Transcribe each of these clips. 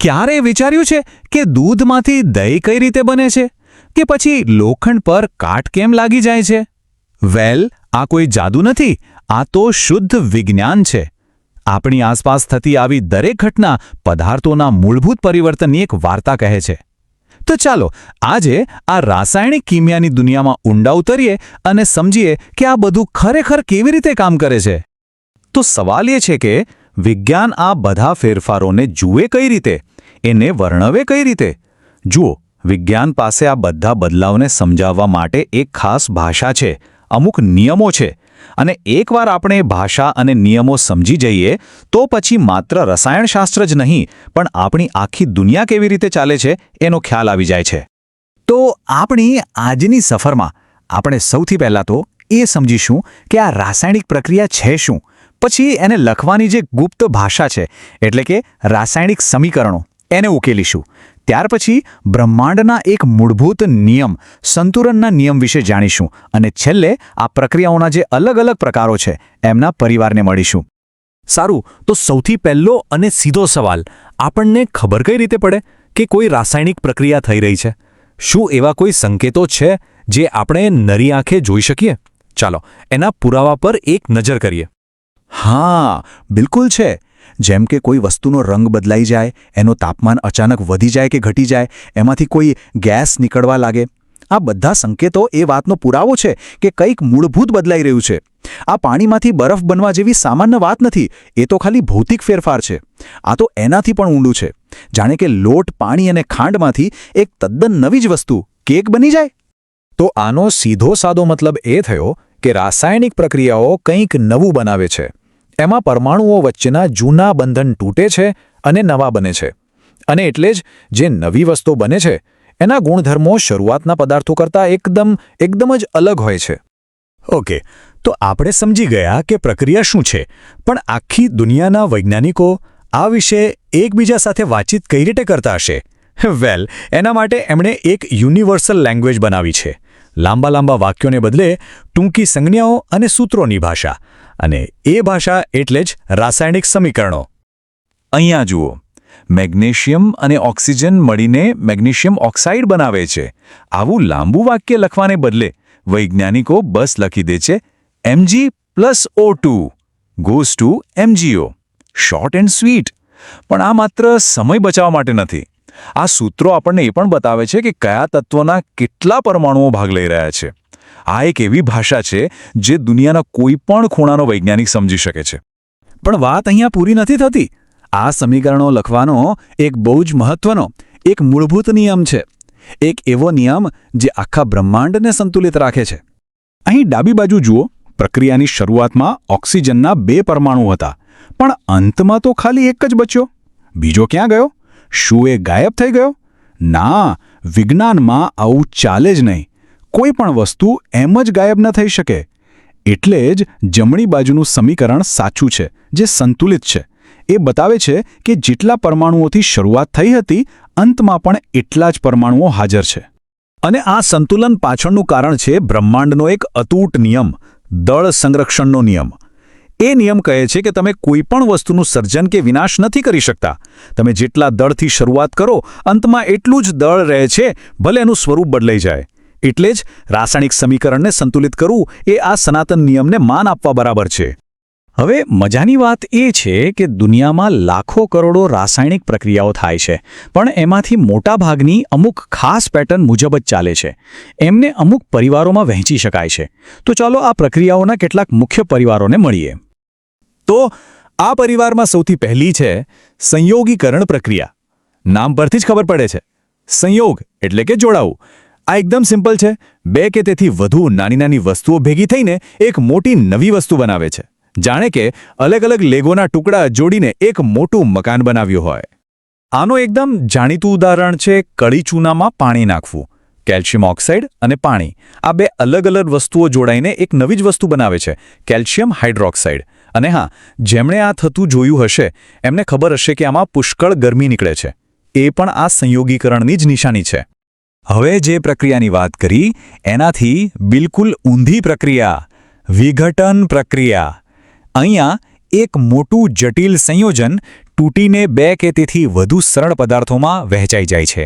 ક્યારે વિચાર્યું છે કે દૂધમાંથી દહીં કઈ રીતે બને છે કે પછી લોખંડ પર કાટ કેમ લાગી જાય છે? વેલ, આ કોઈ જાદુ નથી, આ તો શુદ્ધ વિજ્ઞાન છે. આપણી આસપાસ થતી આવી દરેક ઘટના પદાર્થોના મૂળભૂત પરિવર્તનની એક વાર્તા કહે છે. તો ચાલો આજે આ રાસાયણિક કિમિયાની દુનિયામાં ઊંડા ઉતરીએ અને સમજીએ કે આ બધું ખરેખર કેવી રીતે કામ કરે છે. તો સવાલ એ છે કે વિજ્ઞાન આ બધા ફેરફારોને જુએ કઈ રીતે, એને વર્ણવે કઈ રીતે? જુઓ, વિજ્ઞાન પાસે આ બધા બદલાવને સમજાવવા માટે એક ખાસ ભાષા છે, અમુક નિયમો છે. અને એકવાર આપણે ભાષા અને નિયમો સમજી જઈએ તો પછી માત્ર રસાયણશાસ્ત્ર જ નહીં પણ આપણી આખી દુનિયા કેવી રીતે ચાલે છે એનો ખ્યાલ આવી જાય છે. તો આપણી આજની સફરમાં આપણે સૌથી પહેલાં તો એ સમજીશું કે આ રાસાયણિક પ્રક્રિયા છે શું, પછી એને લખવાની જે ગુપ્ત ભાષા છે એટલે કે રાસાયણિક સમીકરણો એને ઉકેલીશું. ત્યાર પછી બ્રહ્માંડના એક મૂળભૂત નિયમ, સંતુલનના નિયમ વિશે જાણીશું અને છેલ્લે આ પ્રક્રિયાઓના જે અલગ અલગ પ્રકારો છે એમના પરિવારને મળીશું. સારું, તો સૌથી પહેલો અને સીધો સવાલ, આપણને ખબર કઈ રીતે પડે કે કોઈ રાસાયણિક પ્રક્રિયા થઈ રહી છે? શું એવા કોઈ સંકેતો છે જે આપણે નરી આંખે જોઈ શકીએ? ચાલો એના પુરાવા પર એક નજર કરીએ. હા, બિલકુલ છે. જેમ કે કોઈ વસ્તુનો રંગ બદલાઈ જાય, એનું તાપમાન અચાનક વધી જાય કે ઘટી જાય, એમાંથી કોઈ ગેસ નીકળવા લાગે. આ બધા સંકેતો એ વાતનો પુરાવો છે કે કંઈક મૂળભૂત બદલાઈ રહ્યું છે. આ પાણીમાંથી બરફ બનવા જેવી સામાન્ય વાત નથી, એ તો ખાલી ભૌતિક ફેરફાર છે. આ તો એનાથી પણ ઊંડું છે. જાણે કે લોટ, પાણી અને ખાંડમાંથી એક તદ્દન નવી જ વસ્તુ, કેક બની જાય. તો આનો સીધો સાદો મતલબ એ થયો કે રાસાયણિક પ્રક્રિયાઓ કંઈક નવું બનાવે છે. એમાં પરમાણુઓ વચ્ચેના જૂના બંધન તૂટે છે અને નવા બને છે. અને એટલે જ જે નવી વસ્તુ બને છે એના ગુણધર્મો શરૂઆતના પદાર્થો કરતાં એકદમ જ અલગ હોય છે. ઓકે, તો આપણે સમજી ગયા કે પ્રક્રિયા શું છે, પણ આખી દુનિયાના વૈજ્ઞાનિકો આ વિશે એકબીજા સાથે વાતચીત કઈ રીતે કરતા હશે? વેલ, એના માટે એમણે એક યુનિવર્સલ લેંગ્વેજ બનાવી છે. લાંબા લાંબા વાક્યોને બદલે ટૂંકી સંજ્ઞાઓ અને સૂત્રોની ભાષા. અને એ ભાષા એટલે જ રાસાયણિક સમીકરણો. અહીંયા જુઓ, મેગ્નેશિયમ અને ઓક્સિજન મળીને મેગ્નેશિયમ ઓક્સાઇડ બનાવે છે. આવું લાંબુ વાક્ય લખવાને બદલે વૈજ્ઞાનિકો બસ લખી દે છે Mg+O2 goes to MgO. Short and sweet. પણ આ માત્ર સમય બચાવવા માટે નથી. આ સૂત્રો આપણને એ પણ બતાવે છે કે કયા તત્વોના કેટલા પરમાણુઓ ભાગ લઈ રહ્યા છે. આ એક એવી ભાષા છે જે દુનિયાના કોઈ પણ ખૂણાનો વૈજ્ઞાનિક સમજી શકે છે. પણ વાત અહીંયા પૂરી નથી થતી. આ સમીકરણો લખવાનો એક બહુ જ મહત્વનો, એક મૂળભૂત નિયમ છે. એક એવો નિયમ જે આખા બ્રહ્માંડને સંતુલિત રાખે છે. અહીં ડાબી બાજુ જુઓ, પ્રક્રિયાની શરૂઆતમાં ઓક્સિજનના 2 પરમાણુ હતા, પણ અંતમાં તો ખાલી એક જ બચ્યો. બીજો ક્યાં ગયો? શું એ ગાયબ થઈ ગયો? ના, વિજ્ઞાનમાં આવું ચાલે જ નહીં. કોઈ પણ વસ્તુ એમ જ ગાયબ ન થઈ શકે. એટલે જ જમણી બાજુનું સમીકરણ સાચું છે, જે સંતુલિત છે. એ બતાવે છે કે જેટલા પરમાણુઓથી શરૂઆત થઈ હતી, અંતમાં પણ એટલા જ પરમાણુઓ હાજર છે. અને આ સંતુલન પાછળનું કારણ છે બ્રહ્માંડનો એક અતૂટ નિયમ, દળ સંરક્ષણનો નિયમ. એ નિયમ કહે છે કે તમે કોઈ પણ વસ્તુનું સર્જન કે વિનાશ નથી કરી શકતા. તમે જેટલા દળથી શરૂઆત કરો, અંતમાં એટલું જ દળ રહે છે, ભલે એનું સ્વરૂપ બદલાઈ જાય. એટલે જ રાસાયણિક સમીકરણને સંતુલિત કરવું એ આ સનાતન નિયમને માન આપવા બરાબર છે. હવે મજાની વાત એ છે કે દુનિયામાં લાખો કરોડો રાસાયણિક પ્રક્રિયાઓ થાય છે, પણ એમાંથી મોટાભાગની અમુક ખાસ પેટર્ન મુજબ જ ચાલે છે. એમને અમુક પરિવારોમાં વહેંચી શકાય છે. તો ચાલો આ પ્રક્રિયાઓના કેટલાક મુખ્ય પરિવારોને મળીએ. તો આ પરિવારમાં સૌથી પહેલી છે સંયોગીકરણ પ્રક્રિયા. નામ પરથી જ ખબર પડે છે. સંયોગ એટલે કે જોડાવું. આ એકદમ સિમ્પલ છે. 2 કે તેથી વધુ નાની નાની વસ્તુઓ ભેગી થઈને એક મોટી નવી વસ્તુ બનાવે છે. જાણે કે અલગ અલગ લેગોના ટુકડા જોડીને એક મોટું મકાન બનાવ્યું હોય. આનો એકદમ જાણીતું ઉદાહરણ છે કળી ચૂનામાં પાણી નાખવું. કેલ્શિયમ ઓક્સાઇડ અને પાણી, આ 2 અલગ અલગ વસ્તુઓ જોડાઈને એક નવી જ વસ્તુ બનાવે છે, કેલ્શિયમ હાઇડ્રોક્સાઇડ. અને હા, જેમણે આ થતું જોયું હશે એમને ખબર હશે કે આમાં પુષ્કળ ગરમી નીકળે છે. એ પણ આ સંયોગીકરણની જ નિશાની છે. હવે જે પ્રક્રિયાની વાત કરી એનાથી બિલકુલ ઊંધી પ્રક્રિયા, વિઘટન પ્રક્રિયા. અહીંયા એક મોટું જટિલ સંયોજન તૂટીને 2 કે તેથી વધુ સરળ પદાર્થોમાં વહેંચાઈ જાય છે.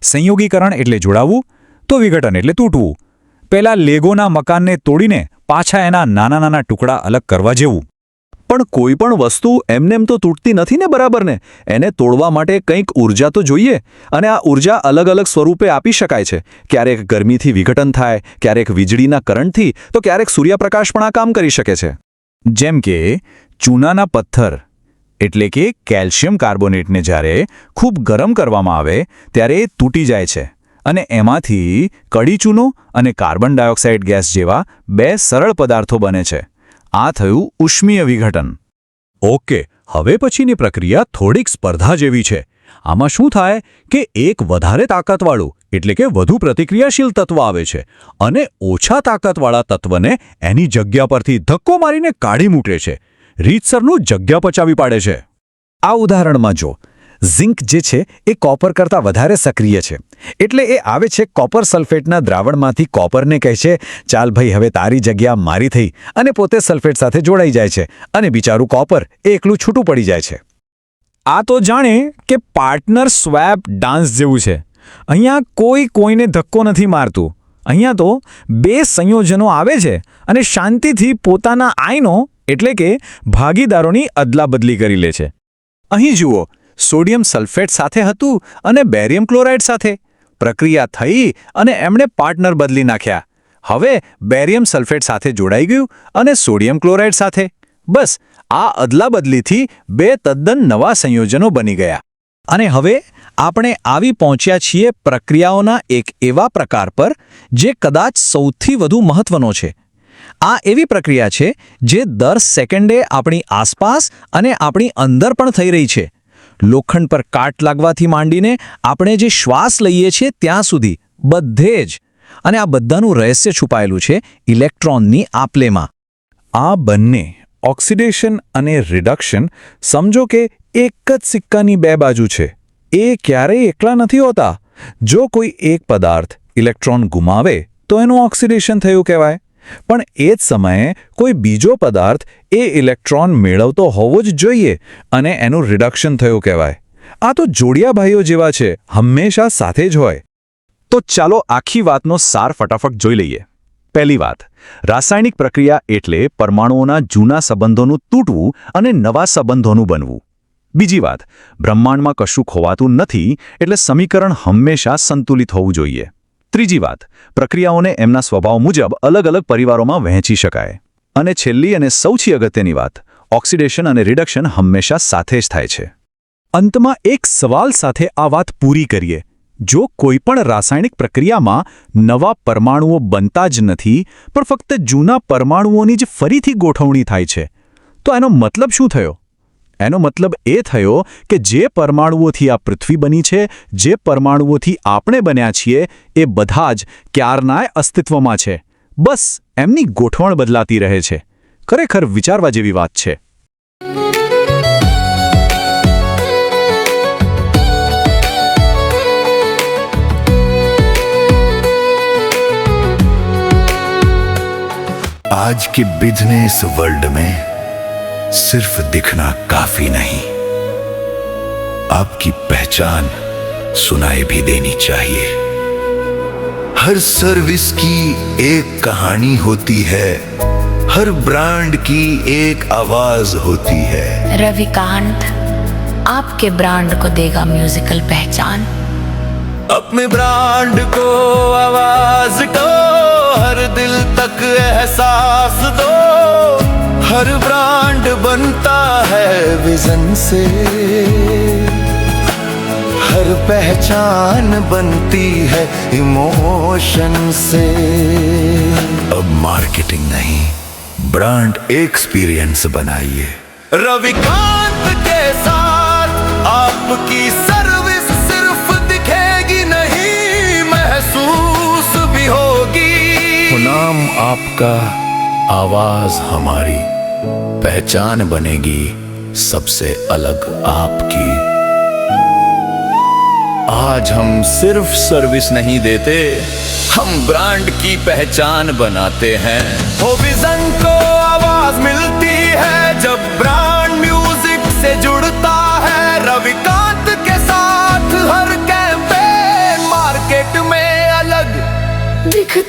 સંયોગીકરણ એટલે જોડાવું, તો વિઘટન એટલે તૂટવું. પહેલા લેગોના મકાનને તોડીને પાછા એના નાના નાના ટુકડા અલગ કરવા જેવું. પણ કોઈ પણ વસ્તુ એમનેમ તો તૂટતી નથી ને, બરાબર ને? એને તોડવા માટે કંઈક ઊર્જા તો જોઈએ, અને આ ઊર્જા અલગ અલગ સ્વરૂપે આપી શકાય છે. ક્યારેક ગરમીથી વિઘટન થાય, ક્યારેક વીજળીના કરંટથી, તો ક્યારેક સૂર્યપ્રકાશ પણ આ કામ કરી શકે છે. જેમ કે ચૂનાના પથ્થર એટલે કે કેલ્શિયમ કાર્બોનેટને જ્યારે ખૂબ ગરમ કરવામાં આવે ત્યારે એ તૂટી જાય છે અને એમાંથી કડી ચૂનો અને કાર્બન ડાયોક્સાઇડ ગેસ જેવા 2 સરળ પદાર્થો બને છે. આ થયું ઉષ્મીય વિઘટન. ઓકે, હવે પછીની પ્રક્રિયા થોડીક સ્પર્ધા જેવી છે. આમાં શું થાય કે એક વધારે તાકાતવાળું એટલે કે વધુ પ્રતિક્રિયાશીલ તત્વ આવે છે અને ઓછા તાકાતવાળા તત્વને એની જગ્યા પરથી ધક્કો મારીને કાઢી મૂકે છે. રીતસરનું જગ્યા પચાવી પાડે છે. આ ઉદાહરણમાં જો ઝિંક જે છે એ કોપર કરતાં વધારે સક્રિય છે, એટલે એ આવે છે કોપર સલ્ફેટના દ્રાવણમાંથી કોપરને કહે છે, ચાલ ભાઈ હવે તારી જગ્યા મારી થઈ, અને પોતે સલ્ફેટ સાથે જોડાઈ જાય છે અને બિચારું કોપર એકલું છૂટું પડી જાય છે. આ તો જાણે કે પાર્ટનર સ્વેપ ડાન્સ જેવું છે. અહીંયા કોઈ કોઈને ધક્કો નથી મારતું. અહીંયા તો 2 સંયોજનો આવે છે અને શાંતિથી પોતાના આયનો એટલે કે ભાગીદારોની અદલાબદલી કરી લે છે. અહીં જુઓ, સોડિયમ સલ્ફેટ સાથે હતું અને બેરિયમ ક્લોરાઇડ સાથે. પ્રક્રિયા થઈ અને એમણે પાર્ટનર બદલી નાખ્યા. હવે બેરિયમ સલ્ફેટ સાથે જોડાઈ ગયું અને સોડિયમ ક્લોરાઇડ સાથે. બસ આ અદલાબદલીથી 2 તદ્દન નવા સંયોજનો બની ગયા. અને હવે આપણે આવી પહોંચ્યા છીએ પ્રક્રિયાઓના એક એવા પ્રકાર પર જે કદાચ સૌથી વધુ મહત્વનો છે. આ એવી પ્રક્રિયા છે જે દર સેકન્ડે આપણી આસપાસ અને આપણી અંદર પણ થઈ રહી છે. લોખંડ પર કાટ લાગવાથી માંડીને આપણે જે શ્વાસ લઈએ છીએ ત્યાં સુધી બધે જ. અને આ બધાનું રહસ્ય છુપાયેલું છે ઇલેક્ટ્રોનની આપલેમાં. આ બંને ઓક્સિડેશન અને રિડક્શન સમજો કે એક જ સિક્કાની 2 બાજુ છે. એ ક્યારેય એકલા નથી હોતા. જો કોઈ એક પદાર્થ ઇલેક્ટ્રોન ગુમાવે તો એનું ઓક્સિડેશન થયું કહેવાય, પણ એ જ સમયે કોઈ બીજો પદાર્થ એ ઇલેક્ટ્રોન મેળવતો હોવો જ જોઈએ અને એનું રિડક્શન થયું કહેવાય. આ તો જોડિયા ભાઈઓ જેવા છે, હંમેશા સાથે જ હોય. તો ચાલો આખી વાતનો સાર ફટાફટ જોઈ લઈએ. પહેલી વાત, રાસાયણિક પ્રક્રિયા એટલે પરમાણુઓના જૂના સંબંધોનું તૂટવું અને નવા સંબંધોનું બનવું. બીજી વાત, બ્રહ્માંડમાં કશું ખોવાતું નથી, એટલે સમીકરણ હંમેશા સંતુલિત હોવું જોઈએ. ત્રીજી વાત, પ્રક્રિયાઓને એમના સ્વભાવ મુજબ અલગ અલગ પરિવારોમાં વહેંચી શકાય. અને છેલ્લી અને સૌથી અગત્યની વાત, ઓક્સિડેશન અને રિડક્શન હંમેશા સાથે જ થાય છે. અંતમાં એક સવાલ સાથે આ વાત પૂરી કરીએ. જો કોઈ પણ રાસાયણિક પ્રક્રિયામાં નવા પરમાણુઓ બનતા જ નથી, પણ ફક્ત જૂના પરમાણુઓની જ ફરીથી ગોઠવણી થાય છે, તો એનો મતલબ શું થયો? એનો મતલબ એ થયો કે જે પરમાણુઓથી આ પૃથ્વી બની છે, જે પરમાણુઓથી આપણે બન્યા છીએ, એ બધા જ ક્યારનાય અસ્તિત્વમાં છે. બસ એમની ગોઠવણ બદલાતી રહે છે. ખરેખર વિચારવા જેવી વાત છે. आज के बिजनेस वर्ल्ड में सिर्फ दिखना काफी नहीं, आपकी पहचान सुनाई भी देनी चाहिए. हर सर्विस की एक कहानी होती है, हर ब्रांड की एक आवाज होती है. रविकांत आपके ब्रांड को देगा म्यूजिकल पहचान. अपने ब्रांड को आवाज दो, हर दिल तक एहसास दो. हर ब्रांड बनता है विजन से, हर पहचान बनती है इमोशन से. अब मार्केटिंग नहीं, ब्रांड एक्सपीरियंस बनाइए. रविकांत के साथ आपकी सर्विस सिर्फ दिखेगी नहीं, महसूस भी होगी. नाम आपका, आवाज हमारी, पहचान बनेगी सबसे अलग आपकी. आज हम सिर्फ सर्विस नहीं देते, हम ब्रांड की पहचान बनाते हैं. हो विजन को आवाज मिलती है जब ब्रांड म्यूजिक से जुड़ता है.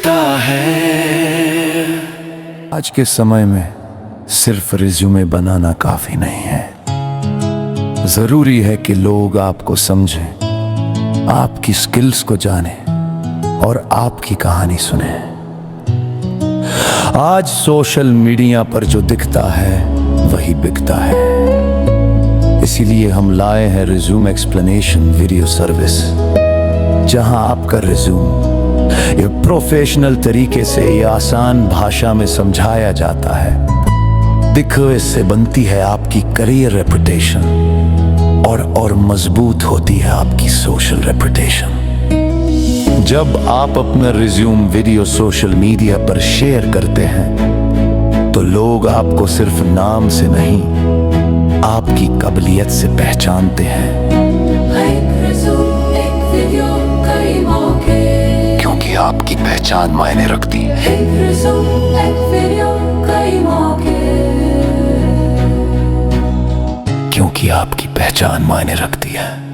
दिखता है। आज के समय में सिर्फ रिज्यूमे बनाना काफी नहीं है। जरूरी है कि लोग आपको समझें, आपकी स्किल्स को जानें और आपकी कहानी सुने। आज सोशल मीडिया पर जो दिखता है वही बिकता है। इसीलिए हम लाए हैं रिज्यूम एक्सप्लेनेशन वीडियो सर्विस, जहां आपका रिज्यूम ये प्रोफेशनल तरीके से या आसान भाषा में समझाया जाता है। देखो, इससे बनती है आपकी करियर रेपुटेशन और मजबूत होती है आपकी सोशल रेपुटेशन। जब आप अपना रिज्यूम वीडियो सोशल मीडिया पर शेयर करते हैं तो लोग आपको सिर्फ नाम से नहीं, आपकी काबिलियत से पहचानते हैं। क्योंकि आपकी पहचान मायने रखती है। क्योंकि आपकी पहचान मायने रखती है।